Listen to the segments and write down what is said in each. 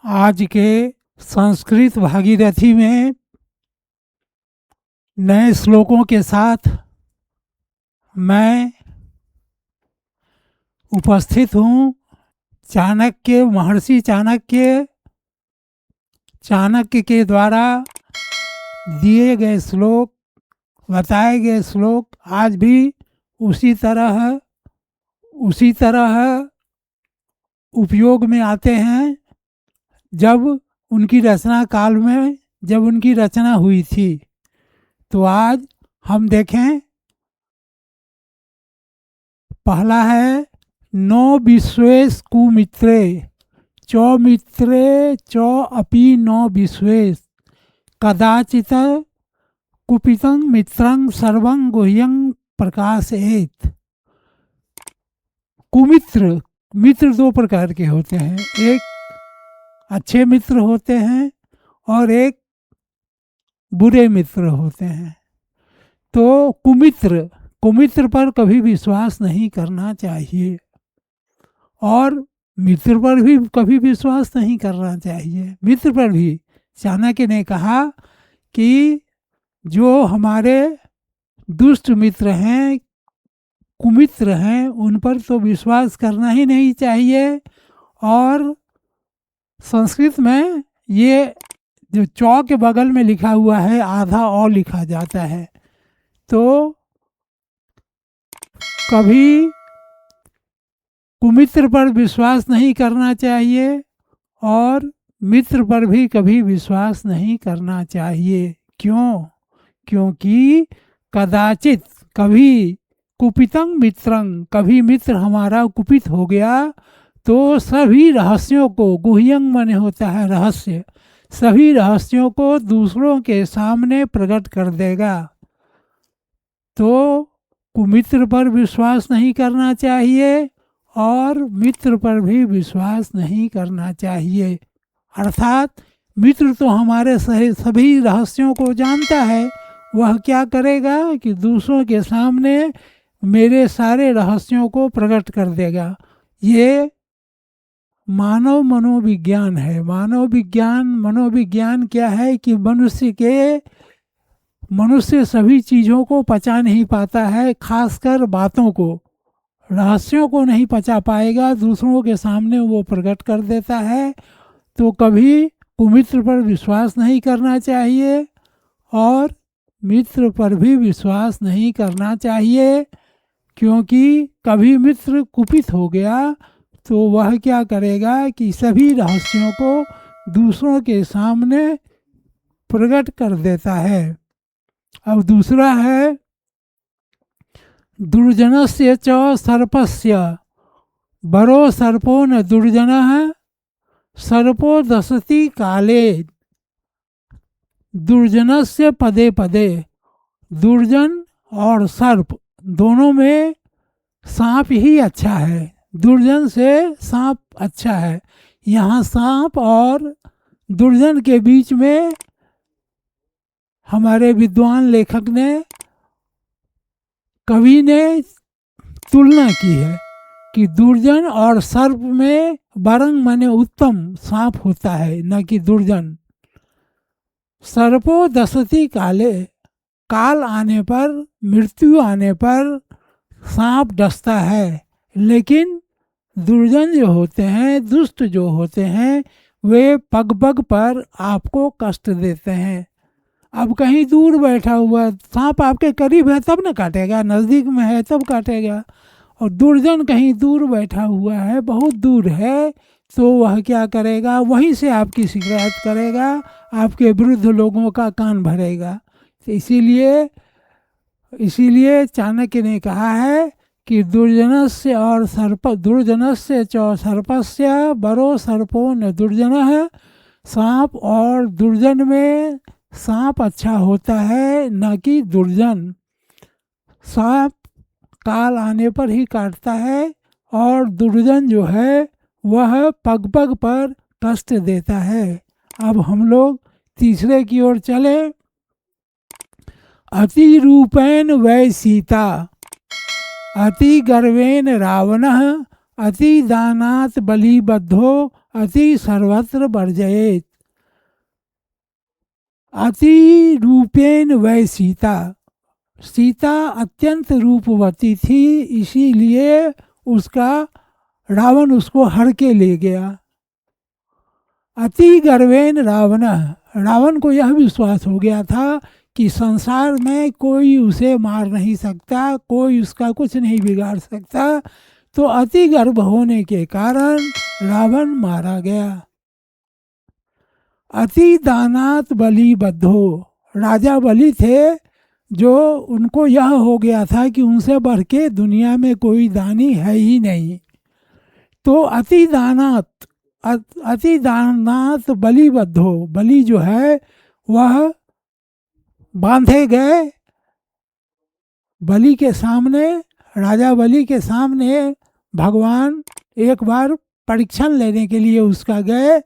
आज के संस्कृत भागीरथी में नए श्लोकों के साथ मैं उपस्थित हूँ। महर्षि चाणक्य के द्वारा दिए गए श्लोक, बताए गए श्लोक आज भी उसी तरह उपयोग में आते हैं जब उनकी रचना हुई थी। तो आज हम देखें, पहला है नो विश्वेश कुमित्रे चौमित्रे चौ अपि नो विश्वेश कदाचित कुपितं मित्रं सर्वं गुह्यं प्रकाशयेत्। मित्र दो प्रकार के होते हैं, एक अच्छे मित्र होते हैं और एक बुरे मित्र होते हैं। तो कुमित्र पर कभी विश्वास नहीं करना चाहिए और मित्र पर भी कभी विश्वास नहीं करना चाहिए। मित्र पर भी चाणक्य ने कहा कि जो हमारे दुष्ट मित्र हैं, कुमित्र हैं, उन पर तो विश्वास करना ही नहीं चाहिए। और संस्कृत में ये जो चौ के बगल में लिखा हुआ है आधा और लिखा जाता है। तो कभी कुमित्र पर विश्वास नहीं करना चाहिए और मित्र पर भी कभी विश्वास नहीं करना चाहिए। क्यों? क्योंकि कदाचित कभी कुपितं मित्रं, कभी मित्र हमारा कुपित हो गया तो सभी रहस्यों को, गुह्यं माने होता है रहस्य, सभी रहस्यों को दूसरों के सामने प्रकट कर देगा। तो कुमित्र पर विश्वास नहीं करना चाहिए और मित्र पर भी विश्वास नहीं करना चाहिए। अर्थात मित्र तो हमारे सभी रहस्यों को जानता है, वह क्या करेगा कि दूसरों के सामने मेरे सारे रहस्यों को प्रकट कर देगा। ये मानव मनोविज्ञान है। मनोविज्ञान क्या है कि मनुष्य सभी चीज़ों को पचा नहीं पाता है, खासकर बातों को, रहस्यों को नहीं पचा पाएगा, दूसरों के सामने वो प्रकट कर देता है। तो कभी कुमित्र पर विश्वास नहीं करना चाहिए और मित्र पर भी विश्वास नहीं करना चाहिए, क्योंकि कभी मित्र कुपित हो गया तो वह क्या करेगा कि सभी रहस्यों को दूसरों के सामने प्रकट कर देता है। अब दूसरा है दुर्जनस्य च सर्पस्य बरो सर्पो न दुर्जनः सर्पो दशति काले। दुर्जनस्य पदे पदे, दुर्जन और सर्प दोनों में सांप ही अच्छा है। दुर्जन से सांप अच्छा है। यहाँ सांप और दुर्जन के बीच में हमारे विद्वान लेखक ने, कवि ने तुलना की है कि दुर्जन और सर्प में बरंग माने उत्तम सांप होता है, न कि दुर्जन। सर्पो दशति काले, काल आने पर, मृत्यु आने पर सांप डसता है, लेकिन दुर्जन जो होते हैं, दुष्ट जो होते हैं, वे पग पग पर आपको कष्ट देते हैं। अब कहीं दूर बैठा हुआ सांप आपके करीब है तब न काटेगा, नज़दीक में है तब काटेगा। और दुर्जन कहीं दूर बैठा हुआ है, बहुत दूर है, तो वह क्या करेगा, वहीं से आपकी शिकायत करेगा, आपके विरुद्ध लोगों का कान भरेगा। तो इसीलिए चाणक्य ने कहा है कि दुर्जनस्य च सर्पस्य बरो सर्पो न दुर्जनः। सांप और दुर्जन में सांप अच्छा होता है, न कि दुर्जन। सांप काल आने पर ही काटता है और दुर्जन जो है वह पग पग पर कष्ट देता है। अब हम लोग तीसरे की ओर चले। अति रूपेण वै सीता अति गर्वेण रावणः अति दानात् बलिबद्धो अति सर्वत्र वर्जयेत। अति रूपेण वै सीता, सीता अत्यंत रूपवती थी, इसीलिए उसका रावण उसको हर के ले गया। अति गर्वेन रावण, रावण को यह विश्वास हो गया था कि संसार में कोई उसे मार नहीं सकता, कोई उसका कुछ नहीं बिगाड़ सकता, तो अति गर्व होने के कारण रावण मारा गया। अति दानात बलि बद्धो, राजा बलि थे जो उनको यह हो गया था कि उनसे बढ़ के दुनिया में कोई दानी है ही नहीं। तो अति दानात बलि बद्धो, बलि जो है वह बांधे गए बलि के सामने। राजा बलि के सामने भगवान एक बार परीक्षण लेने के लिए उसका गए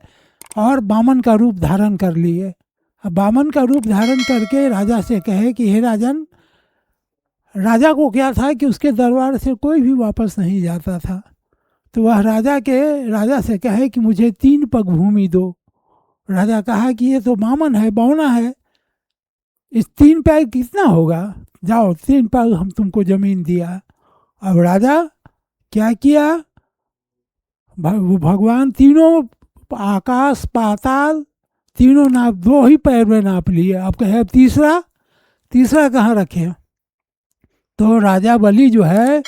और वामन का रूप धारण कर लिए। अब वामन का रूप धारण करके राजा से कहे कि हे राजन, राजा को क्या था कि उसके दरबार से कोई भी वापस नहीं जाता था, तो वह राजा से कहे कि मुझे 3 पग भूमि दो। राजा कहा कि ये तो वामन है, बौना है, इस 3 पग कितना होगा, जाओ 3 पग हम तुमको जमीन दिया। अब राजा क्या किया, भगवान तीनों आकाश पाताल तीनों नाप, 2 ही पैर में नाप लिए। अब कहे अब तीसरा कहाँ रखे। तो राजा बलि जो है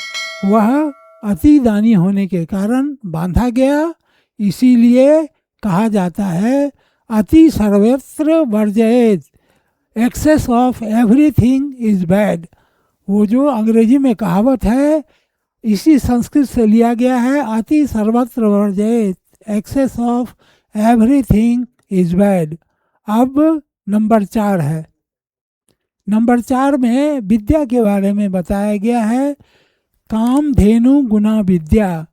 वह अति दानी होने के कारण बांधा गया, इसीलिए कहा जाता है अति सर्वत्र वर्जयेत, excess of everything is bad. वो जो अंग्रेजी में कहावत है इसी संस्कृत से लिया गया है, अति सर्वत्र वर्जयेत, excess of everything is bad. अब नंबर 4 है। नंबर 4 में विद्या के बारे में बताया गया है। कामधेनु गुना विद्या,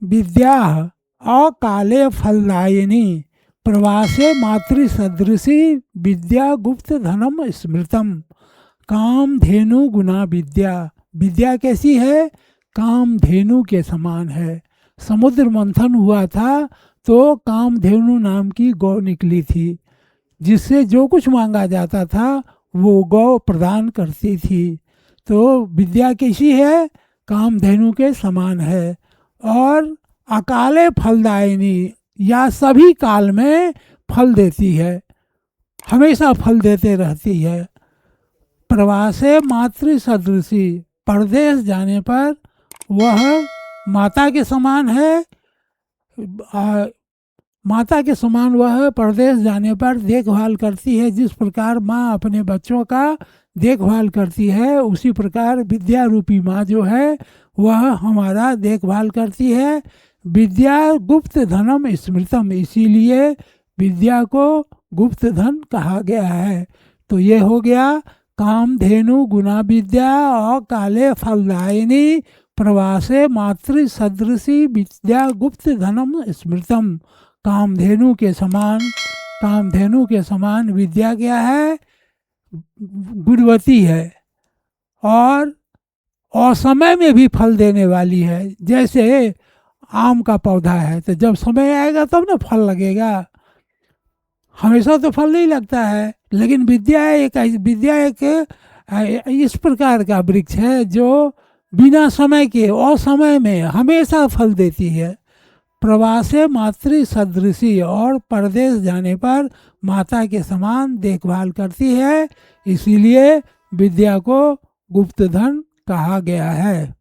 विद्या अकाले फलदायिनी, प्रवासे मातृ सदृशी, विद्या गुप्त धनम स्मृतम। कामधेनु गुना विद्या, विद्या कैसी है, कामधेनु के समान है। समुद्र मंथन हुआ था तो कामधेनु नाम की गौ निकली थी, जिससे जो कुछ मांगा जाता था वो गौ प्रदान करती थी। तो विद्या कैसी है, कामधेनु के समान है। और अकाले फलदायिनी, या सभी काल में फल देती है, हमेशा फल देते रहती है। प्रवासे मातृ सदृशी, परदेश जाने पर वह माता के समान है। माता के समान वह परदेश जाने पर देखभाल करती है। जिस प्रकार माँ अपने बच्चों का देखभाल करती है, उसी प्रकार विद्या रूपी माँ जो है वह हमारा देखभाल करती है। विद्या गुप्त धनम स्मृतम, इसीलिए विद्या को गुप्त धन कहा गया है। तो ये हो गया कामधेनु गुना विद्या और काले फलदायिनी, प्रवासे मातृ सदृशी, विद्या गुप्त धनम स्मृतम। कामधेनु के समान विद्या क्या है, गुणवती है और असमय में भी फल देने वाली है। जैसे आम का पौधा है तो जब समय आएगा तब ना फल लगेगा, हमेशा तो फल नहीं लगता है। लेकिन विद्या एक इस प्रकार का वृक्ष है जो बिना समय के असमय में हमेशा फल देती है। प्रवासे मातृ सदृशी, और परदेश जाने पर माता के समान देखभाल करती है, इसीलिए विद्या को गुप्त धन कहा गया है।